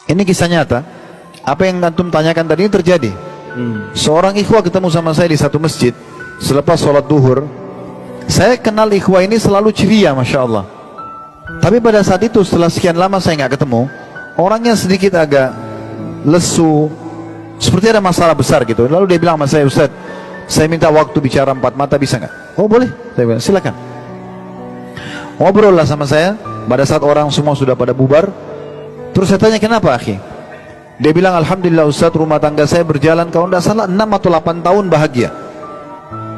Ini kisah nyata. Apa yang antum tanyakan tadi ini terjadi. Seorang ikhwah ketemu sama saya di satu masjid selepas sholat duhur. Saya kenal ikhwah ini selalu ceria, Masya Allah. Tapi pada saat itu setelah sekian lama saya nggak ketemu, orangnya sedikit agak lesu, seperti ada masalah besar gitu. Lalu dia bilang sama saya, Ustaz, saya minta waktu bicara empat mata, bisa nggak? Oh boleh, saya bilang silakan. Ngobrol lah sama saya. Pada saat orang semua sudah pada bubar, terus saya tanya, kenapa akhi? Dia bilang, alhamdulillah Ustaz, rumah tangga saya berjalan kalau tidak salah 6 atau 8 tahun bahagia.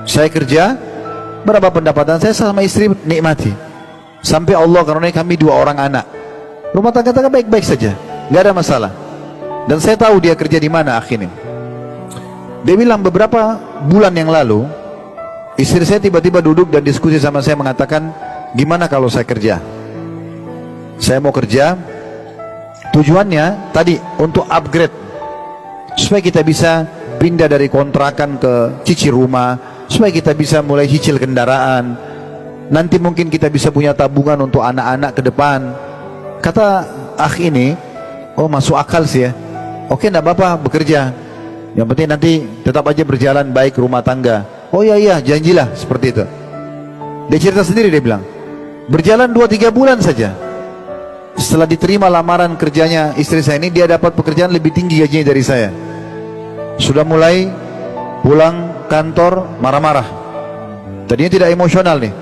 Saya kerja, berapa pendapatan saya sama istri nikmati. Sampai Allah karuniai kami 2 orang anak. Rumah tangga baik-baik saja, nggak ada masalah. Dan saya tahu dia kerja di mana akhi ini. Dia bilang beberapa bulan yang lalu, istri saya tiba-tiba duduk dan diskusi sama saya mengatakan, gimana kalau saya kerja? Saya mau kerja, tujuannya tadi untuk upgrade, supaya kita bisa pindah dari kontrakan ke cicil rumah, supaya kita bisa mulai cicil kendaraan. Nanti mungkin kita bisa punya tabungan untuk anak-anak ke depan. Kata akh ini, oh masuk akal sih ya. Oke, enggak apa-apa bekerja. Yang penting nanti tetap aja berjalan baik rumah tangga. Oh iya, janjilah seperti itu. Dia cerita sendiri, dia bilang, berjalan 2-3 bulan saja. Setelah diterima lamaran kerjanya istri saya ini, dia dapat pekerjaan lebih tinggi gajinya dari saya. Sudah mulai pulang kantor marah-marah. Tadinya tidak emosional nih.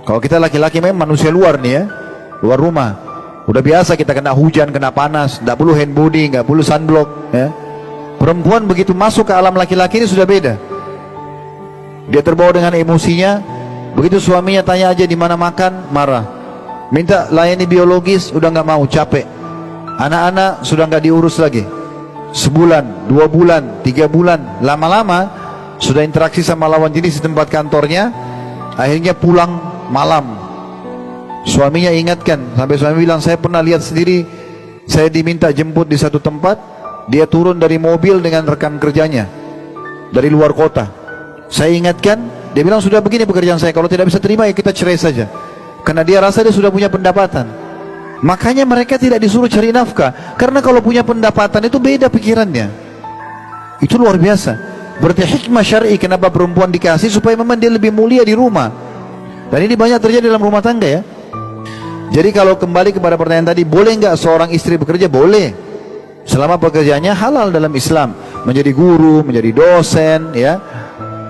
Kalau kita laki-laki memang manusia luar nih ya, luar rumah. Udah biasa kita kena hujan, kena panas, tidak perlu hand body, nggak perlu sunblock ya. Perempuan begitu masuk ke alam laki-laki ini sudah beda. Dia terbawa dengan emosinya. Begitu suaminya tanya aja di mana makan, marah. Minta layani biologis, udah nggak mau, capek. Anak-anak sudah nggak diurus lagi. Sebulan, 2 bulan, 3 bulan, lama-lama sudah interaksi sama lawan jenis di tempat kantornya. Akhirnya pulang malam. Suaminya ingatkan, sampai suami bilang, saya pernah lihat sendiri, saya diminta jemput di satu tempat, dia turun dari mobil dengan rekan kerjanya dari luar kota. Saya ingatkan, dia bilang, sudah begini pekerjaan saya, kalau tidak bisa terima ya kita cerai saja. Karena dia rasa dia sudah punya pendapatan. Makanya mereka tidak disuruh cari nafkah, karena kalau punya pendapatan itu beda pikirannya. Itu luar biasa. Berarti hikmah syar'i kenapa perempuan dikasih, supaya memang dia lebih mulia di rumah. Dan ini banyak terjadi dalam rumah tangga ya. Jadi kalau kembali kepada pertanyaan tadi, boleh nggak seorang istri bekerja? Boleh, selama pekerjaannya halal dalam Islam. Menjadi guru, menjadi dosen ya,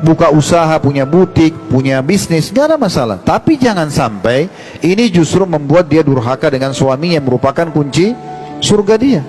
buka usaha, punya butik, punya bisnis, nggak ada masalah. Tapi jangan sampai ini justru membuat dia durhaka dengan suami yang merupakan kunci surga dia.